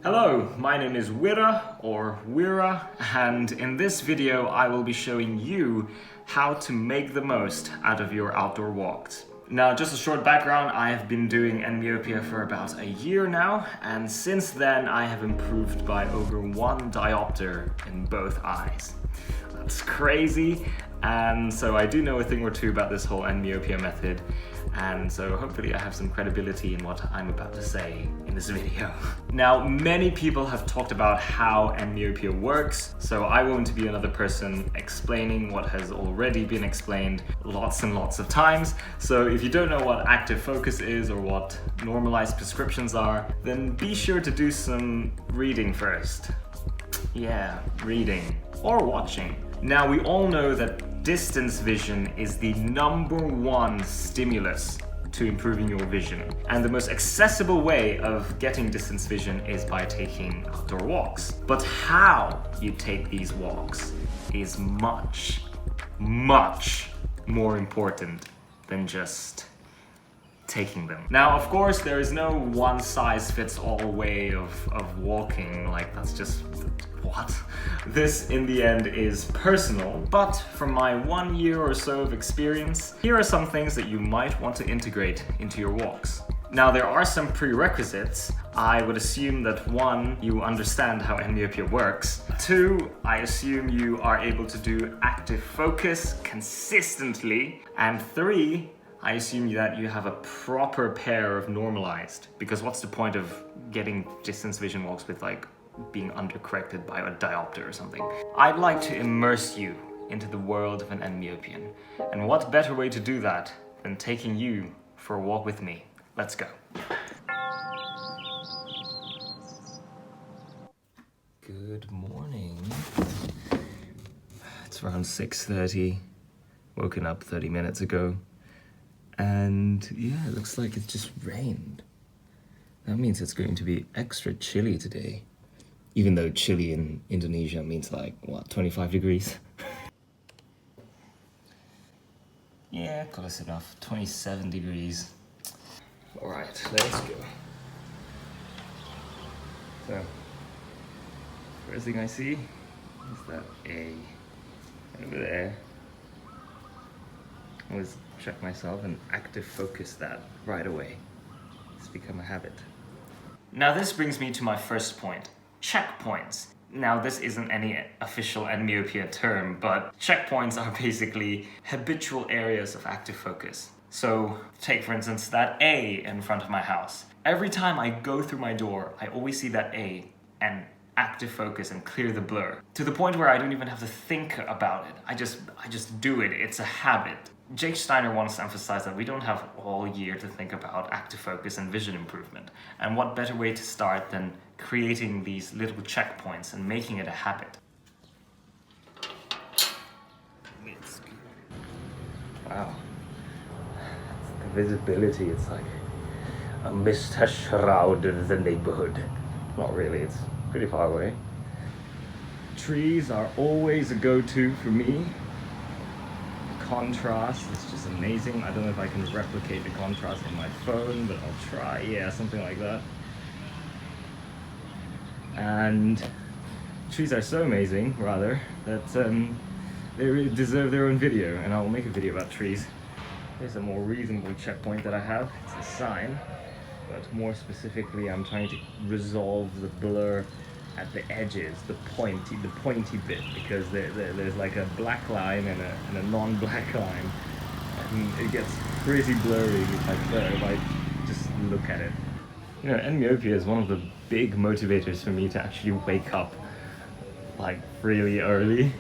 Hello, my name is Wira or Wira, and in this video I will be showing you how to make the most out of your outdoor walks. Now, just a short background, I have been doing Endmyopia for about a year now, and since then I have improved by over 1 diopter in both eyes. That's crazy, and so I do know a thing or two about this whole Endmyopia method, and so hopefully I have some credibility in what I'm about to say in this video. Now, many people have talked about how Endmyopia works, so I won't be another person explaining what has already been explained lots and lots of times. So if you don't know what active focus is or what normalized prescriptions are, then be sure to do some reading first. Yeah, reading or watching. Now, we all know that distance vision is the #1 stimulus to improving your vision. And the most accessible way of getting distance vision is by taking outdoor walks. But how you take these walks is much, much more important than just taking them. Now, of course, there is no one-size-fits-all way of walking. Like, that's just what? This, in the end, is personal, but from my 1 year or so of experience, here are some things that you might want to integrate into your walks. Now, there are some prerequisites. I would assume that 1, you understand how Endmyopia works. 2, I assume you are able to do active focus consistently. And 3, I assume that you have a proper pair of normalized, because what's the point of getting distance vision walks with like being undercorrected by a diopter or something? I'd like to immerse you into the world of an Endmyopian, and what better way to do that than taking you for a walk with me? Let's go. Good morning. It's around 6:30. Woken up 30 minutes ago. And yeah, it looks like it just rained. That means it's going to be extra chilly today. Even though chilly in Indonesia means like, what, 25 degrees? Yeah, close enough. 27 degrees. All right, let's go. So, first thing I see is that A over there. Let's check myself and active focus that right away. It's become a habit. Now this brings me to my first point, checkpoints. Now this isn't any official Endmyopia term, but checkpoints are basically habitual areas of active focus. So take for instance that A in front of my house. Every time I go through my door, I always see that A and active focus and clear the blur. To the point where I don't even have to think about it. I just do it, it's a habit. Jake Steiner wants to emphasize that we don't have all year to think about active focus and vision improvement. And what better way to start than creating these little checkpoints and making it a habit. Wow. The visibility, it's like a mist has shrouded the neighborhood. Not really, it's pretty far away. Trees are always a go-to for me. Contrast, it's just amazing. I don't know if I can replicate the contrast in my phone, but I'll try. Yeah, something like that. And trees are so amazing, rather, that they really deserve their own video, and I will make a video about trees. There's a more reasonable checkpoint that I have. It's a sign, but more specifically, I'm trying to resolve the blur at the edges, the pointy bit, because there's like a black line and a non-black line, and it gets pretty blurry if I just look at it. You know, Endmyopia is one of the big motivators for me to actually wake up like really early.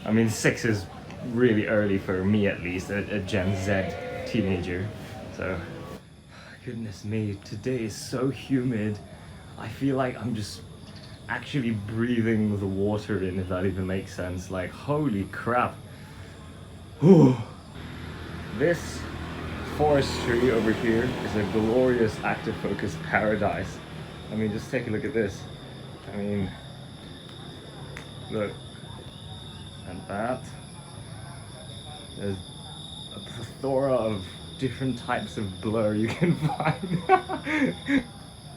I mean, 6 is really early for me, at least, a Gen Z teenager. So, goodness me, today is so humid. I feel like I'm just actually breathing the water in, if that even makes sense. Like, holy crap. Whew. This forest tree over here is a glorious active focus paradise. I mean, just take a look at this. I mean, look. And that. There's a plethora of different types of blur you can find.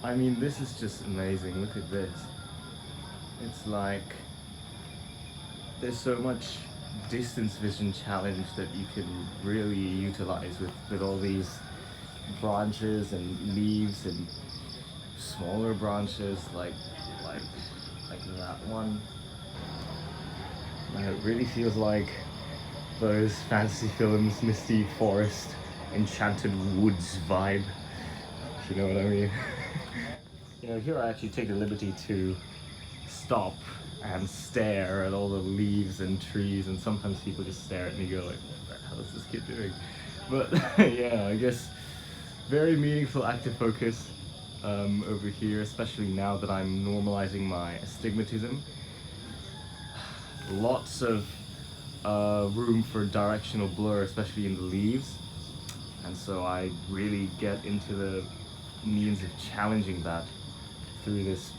I mean, this is just amazing. Look at this. It's like there's so much distance vision challenge that you can really utilize with all these branches and leaves and smaller branches like that one. And it really feels like those fantasy films, Misty Forest, Enchanted Woods vibe, if you know what I mean. You know, here I actually take the liberty to stop and stare at all the leaves and trees, and sometimes people just stare at me and go like, what the hell is this kid doing? But yeah, I guess very meaningful active focus over here, especially now that I'm normalizing my astigmatism. Lots of room for directional blur, especially in the leaves, and so I really get into the means of challenging that through this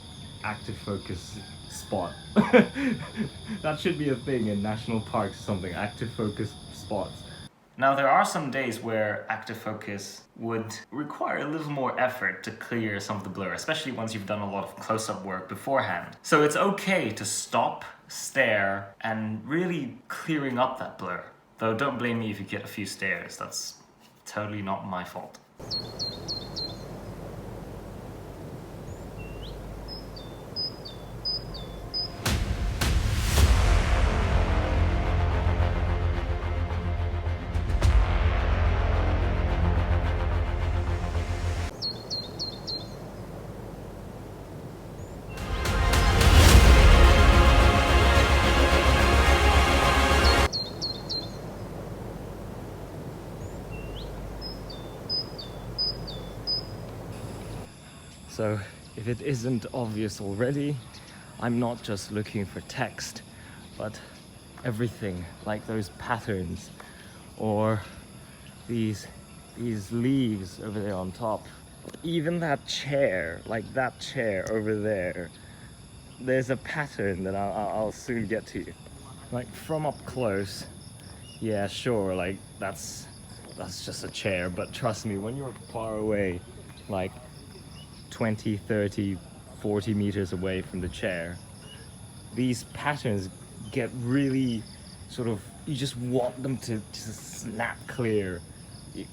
active focus spot. That should be a thing in national parks or something, active focus spots. Now there are some days where active focus would require a little more effort to clear some of the blur, especially once you've done a lot of close-up work beforehand. So it's okay to stop, stare, and really clearing up that blur. Though don't blame me if you get a few stares, that's totally not my fault. So, if it isn't obvious already, I'm not just looking for text, but everything, like those patterns, or these leaves over there on top. Even that chair, like that chair over there, there's a pattern that I'll soon get to. Like from up close, yeah, sure, like that's just a chair, but trust me, when you're far away, like 20, 30, 40 meters away from the chair, these patterns get really sort of, you just want them to just snap clear.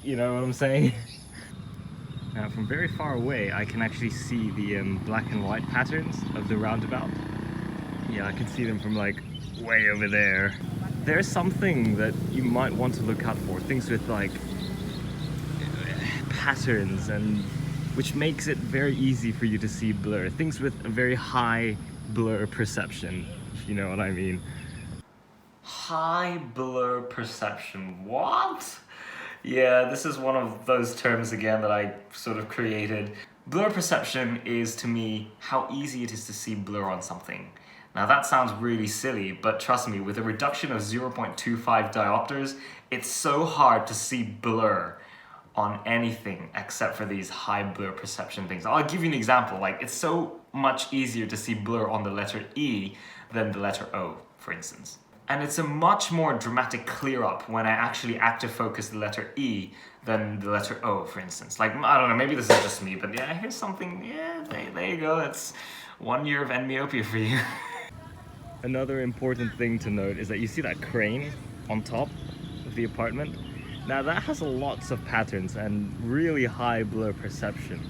You know what I'm saying? Now from very far away, I can actually see the black and white patterns of the roundabout. Yeah, I can see them from like way over there. There's something that you might want to look out for, things with like patterns, and which makes it very easy for you to see blur. Things with a very high blur perception, if you know what I mean. High blur perception, what? Yeah, this is one of those terms again that I sort of created. Blur perception is, to me, how easy it is to see blur on something. Now that sounds really silly, but trust me, with a reduction of 0.25 diopters, it's so hard to see blur on anything except for these high blur perception things. I'll give you an example. Like, it's so much easier to see blur on the letter E than the letter O, for instance. And it's a much more dramatic clear up when I actually active focus the letter E than the letter O, for instance. Like, I don't know, maybe this is just me, but yeah, here's something, yeah, there you go. It's 1 year of Endmyopia for you. Another important thing to note is that you see that crane on top of the apartment? Now that has lots of patterns and really high blur perception,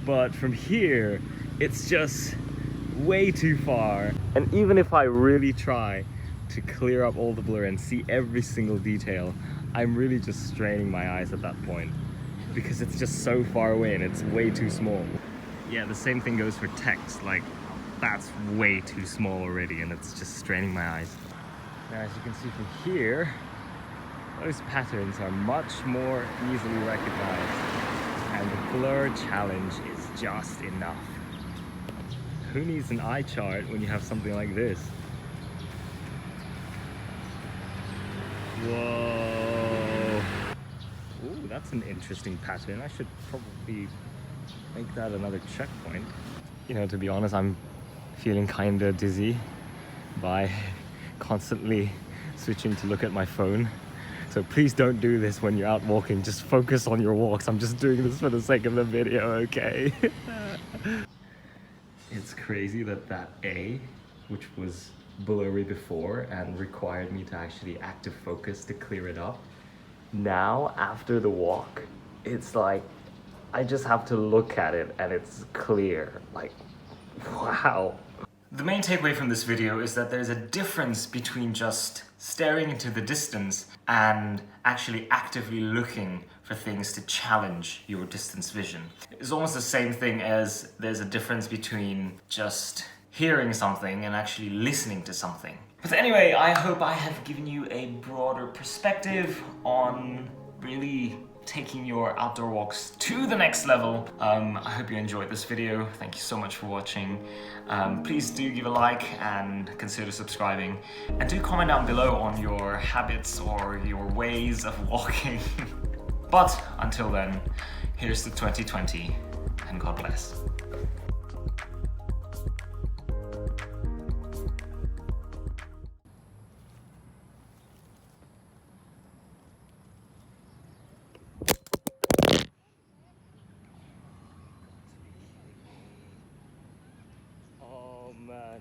but from here it's just way too far. And even if I really try to clear up all the blur and see every single detail, I'm really just straining my eyes at that point because it's just so far away and it's way too small. Yeah, the same thing goes for text. Like, that's way too small already and it's just straining my eyes. Now as you can see from here, those patterns are much more easily recognized, and the blur challenge is just enough. Who needs an eye chart when you have something like this? Whoa! Ooh, that's an interesting pattern. I should probably make that another checkpoint. You know, to be honest, I'm feeling kinda dizzy by constantly switching to look at my phone. So please don't do this when you're out walking. Just focus on your walks. I'm just doing this for the sake of the video, okay? It's crazy that that A, which was blurry before and required me to actually active focus to clear it up, now after the walk, it's like I just have to look at it and it's clear. Like, wow. The main takeaway from this video is that there's a difference between just staring into the distance and actually actively looking for things to challenge your distance vision. It's almost the same thing as there's a difference between just hearing something and actually listening to something. But anyway, I hope I have given you a broader perspective on really taking your outdoor walks to the next level. I hope you enjoyed this video. Thank you so much for watching. Please do give a like and consider subscribing. And do comment down below on your habits or your ways of walking. But until then, here's to 2020 and God bless. Oh man.